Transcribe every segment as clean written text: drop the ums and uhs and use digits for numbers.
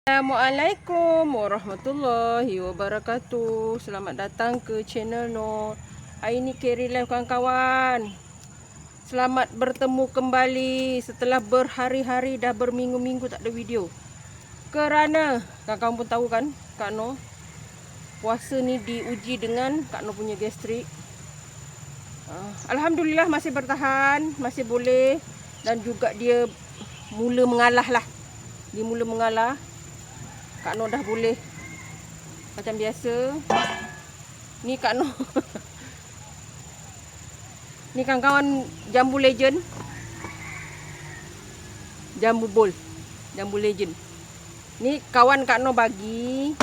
Assalamualaikum warahmatullahi wabarakatuh. Selamat datang ke channel Nur. Hari ni carry live kawan-kawan. Selamat bertemu kembali setelah berhari-hari dah berminggu-minggu tak ada video. Kerana kawan-kawan pun tahu kan, Kak Nur puasa ni diuji dengan Kak Nur punya gastrik. Alhamdulillah masih bertahan, masih boleh, dan juga dia mula mengalah lah. Dia mula mengalah. Kak Nur dah boleh macam biasa. Ni Kak Nur ni kawan-kawan jambu legend, jambu bol, jambu legend. Ni kawan Kak Nur bagi,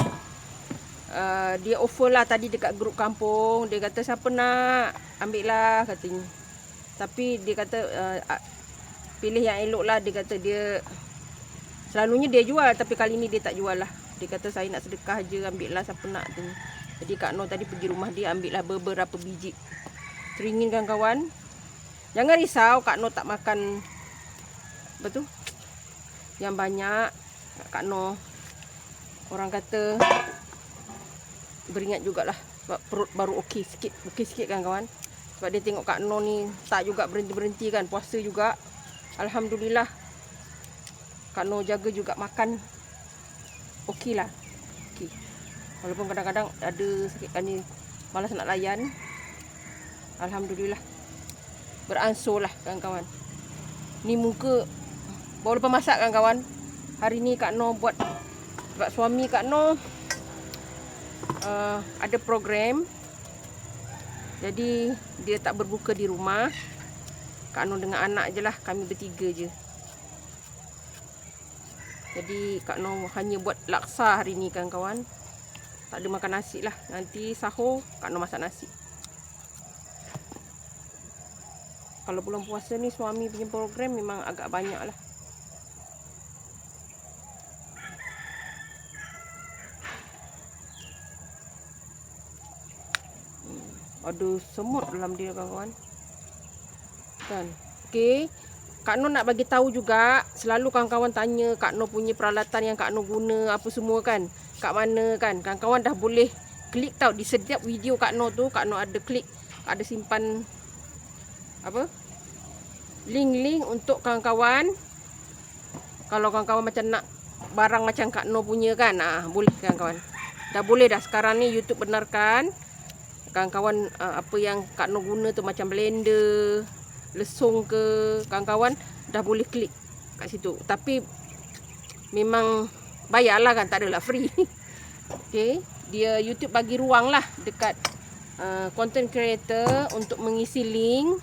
dia offer lah tadi dekat grup kampung. Dia kata siapa nak ambil lah katanya. Tapi dia kata pilih yang elok lah. Dia kata dia selalunya dia jual, tapi kali ni dia tak jual lah. Dia kata saya nak sedekah je, ambil lah siapa nak tu. Jadi Kak Nur tadi pergi rumah dia, ambil lah beberapa biji. Teringin kawan-kawan. Jangan risau, Kak Nur tak makan betul yang banyak. Kak Nur orang kata beringat jugalah, sebab perut baru okey sikit kawan-kawan. Sebab dia tengok Kak Nur ni tak juga berhenti-berhenti kan, puasa juga. Alhamdulillah Kak Nur jaga juga makan okey lah. Okey. Walaupun kadang-kadang ada sakit kan ni, malas nak layan. Alhamdulillah beransur lah kawan-kawan. Ni muka baru lepas masak kawan-kawan. Hari ni Kak Nur buat sebab suami Kak Nur ada program. Jadi dia tak berbuka di rumah. Kak Nur dengan anak je lah, kami bertiga je. Jadi Kak Nur hanya buat laksa hari ni kawan-kawan. Tak ada makan nasi lah. Nanti sahur Kak Nur masak nasi. Kalau bulan puasa ni suami punya program memang agak banyak lah. Ada semut dalam dia kawan-kawan. Kan. Okey. Kak Nur nak bagi tahu juga, selalu kawan-kawan tanya Kak Nur punya peralatan yang Kak Nur guna apa semua kan. Kat mana kan. Kawan-kawan dah boleh klik tau di setiap video Kak Nur tu. Kak Nur ada klik, ada simpan apa? Link-link untuk kawan-kawan. Kalau kawan-kawan macam nak barang macam Kak Nur punya kan, boleh kawan-kawan. Dah boleh dah sekarang ni YouTube benarkan. Kawan-kawan apa yang Kak Nur guna tu macam blender, lesung ke, kawan-kawan dah boleh klik kat situ. Tapi memang bayarlah kan, tak adalah free. Okey, dia YouTube bagi ruang lah dekat content creator untuk mengisi link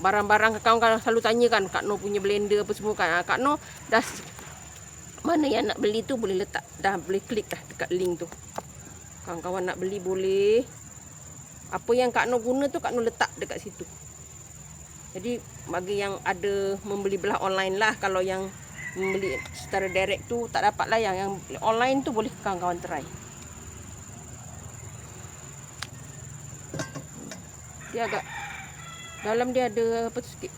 barang-barang. Kawan-kawan selalu tanya kan Kak Nur punya blender apa semua kan. Kak Nur dah mana yang nak beli tu boleh letak, dah boleh klik dah dekat link tu. Kawan-kawan nak beli boleh. Apa yang Kak Nur guna tu Kak Nur letak dekat situ. Jadi bagi yang ada membeli belah online lah, kalau yang membeli secara direct tu tak dapat lah. Yang online tu boleh kawan-kawan try. Dia agak dalam dia ada apa tu sikit.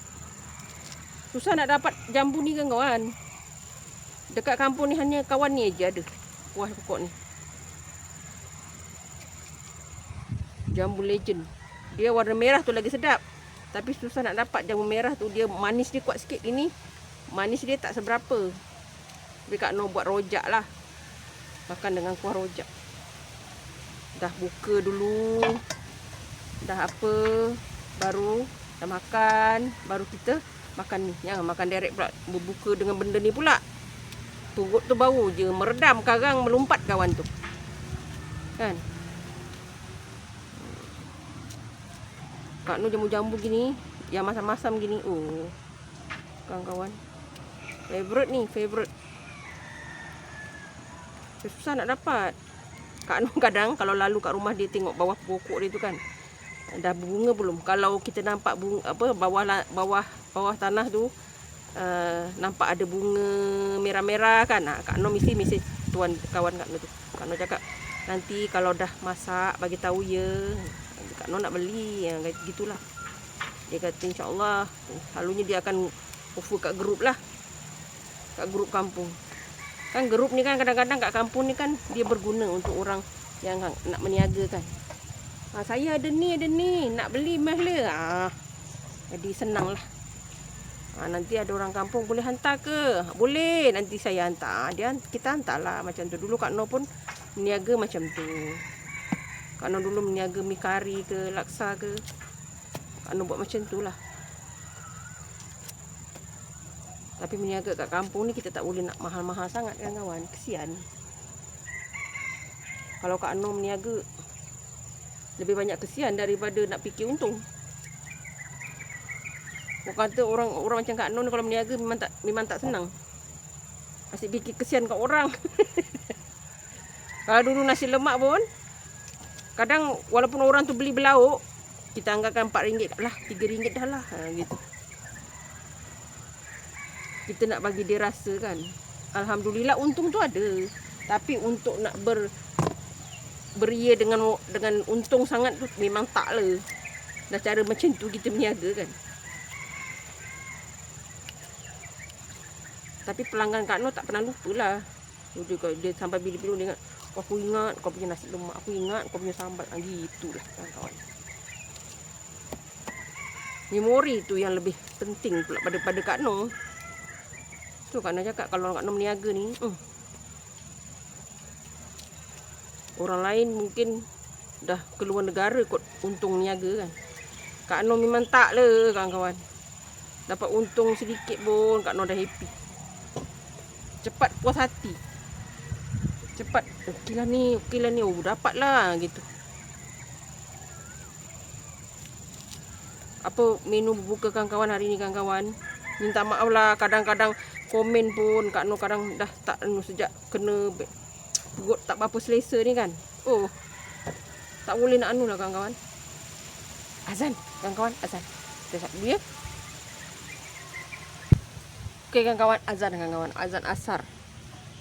Susah nak dapat jambu ni kawan-kawan. Dekat kampung ni hanya kawan ni aja ada buah pokok ni. Jambu legend. Dia warna merah tu lagi sedap. Tapi susah nak dapat jambu merah tu. Dia manis dia kuat sikit ini. Manis dia tak seberapa. Tapi Kak Nur buat rojak lah. Makan dengan kuah rojak. Dah buka dulu. Dah apa. Baru dah makan. Baru kita makan ni. Jangan makan direct pula. Berbuka dengan benda ni pula. Perut tu bau je. Meredam, karang melompat kawan tu. Kan. Kak Nur jambu-jambu gini, yang masam-masam gini. Oh, kawan-kawan, favorite ni, favorite. Susah nak dapat. Kak Nur kadang kalau lalu kat rumah dia tengok bawah pokok dia tu kan, dah berbunga belum. Kalau kita nampak bunga, apa bawah tanah tu nampak ada bunga merah-merah kan. Kak Nur mesti tuan kawan Kak Nur tu. Kak Nur cakap nanti kalau dah masak bagi tahu ya. Kak Nur nak beli yang gitulah. Dia kata insya-Allah selalunya dia akan offer kat grup lah. Kat grup kampung. Kan grup ni kan kadang-kadang kat kampung ni kan dia berguna untuk orang yang nak meniaga kan. Saya ada ni, nak beli mahal. Jadi senang lah. Nanti ada orang kampung boleh hantar ke? Boleh, nanti saya hantar. Kita hantar lah macam tu. Dulu Kak Noh pun meniaga macam tu. Kak Noh dulu meniaga mi kari ke, laksa ke. Kak Noh buat macam tu lah. Tapi meniaga kat kampung ni kita tak boleh nak mahal-mahal sangat kan kawan. Kesian. Kalau Kak Noh meniaga lebih banyak kesian daripada nak fikir untung. Orang kata orang macam Kak Noh ni kalau meniaga memang tak senang. Asyik fikir kesian kat orang. Kalau dulu nasi lemak pun kadang walaupun orang tu beli belauk, kita anggarkan RM4 lah, RM3 dah lah, gitu. Kita nak bagi dia rasa kan. Alhamdulillah untung tu ada. Tapi untuk nak beria dengan untung sangat tu memang tak lah. Dah cara macam tu kita meniaga kan. Tapi pelanggan Kak Noh tak pernah lupa lah. Dia sampai bila-bila dia ingat, aku ingat kau punya nasi lemak, aku ingat kau punya sambal. Gitu lah kawan-kawan. Memori tu yang lebih penting pula pada Kak Noh. Tu Kak Noh cakap kalau Kak Noh meniaga ni, orang lain mungkin dah keluar negara kot untung niaga kan. Kak Noh memang tak lah kawan-kawan. Dapat untung sedikit pun Kak Noh dah happy. Cepat puas hati. Cepat, okey lah ni. Dapat lah gitu. Apa menu berbuka kawan-kawan hari ni kawan-kawan? Minta maaf lah, kadang-kadang komen pun Kak Noh kadang dah tak sejak kena perut tak berapa selesa ni kan. Tak boleh nak lah kawan-kawan. Azan kawan-kawan, azan. Kita siap dulu ya. Okey kawan-kawan, azan asar.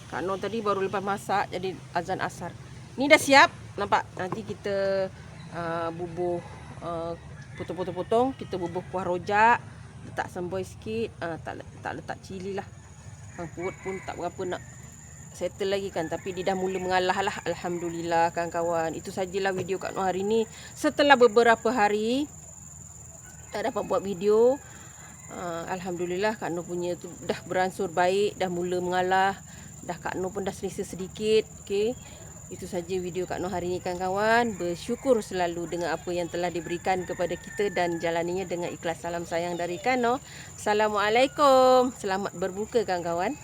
Kak Noh tadi baru lepas masak, jadi azan asar. Ni dah siap, nampak? Nanti kita bubuh potong-potong, kita bubuh kuah rojak, letak sambal sikit, tak letak cili lah. Perut pun tak berapa nak settle lagi kan, tapi dia dah mula mengalah lah. Alhamdulillah kawan-kawan. Itu sajalah video Kak Noh hari ni. Setelah beberapa hari tak dapat buat video, Alhamdulillah Kak Noh punya tu dah beransur baik, dah mula mengalah. Dah Kak Noh pun dah selesa sedikit. Okey. Itu saja video Kak Noh hari ni kawan-kawan. Bersyukur selalu dengan apa yang telah diberikan kepada kita dan jalaninya dengan ikhlas. Salam sayang dari Kak Noh. Assalamualaikum. Selamat berbuka kawan-kawan.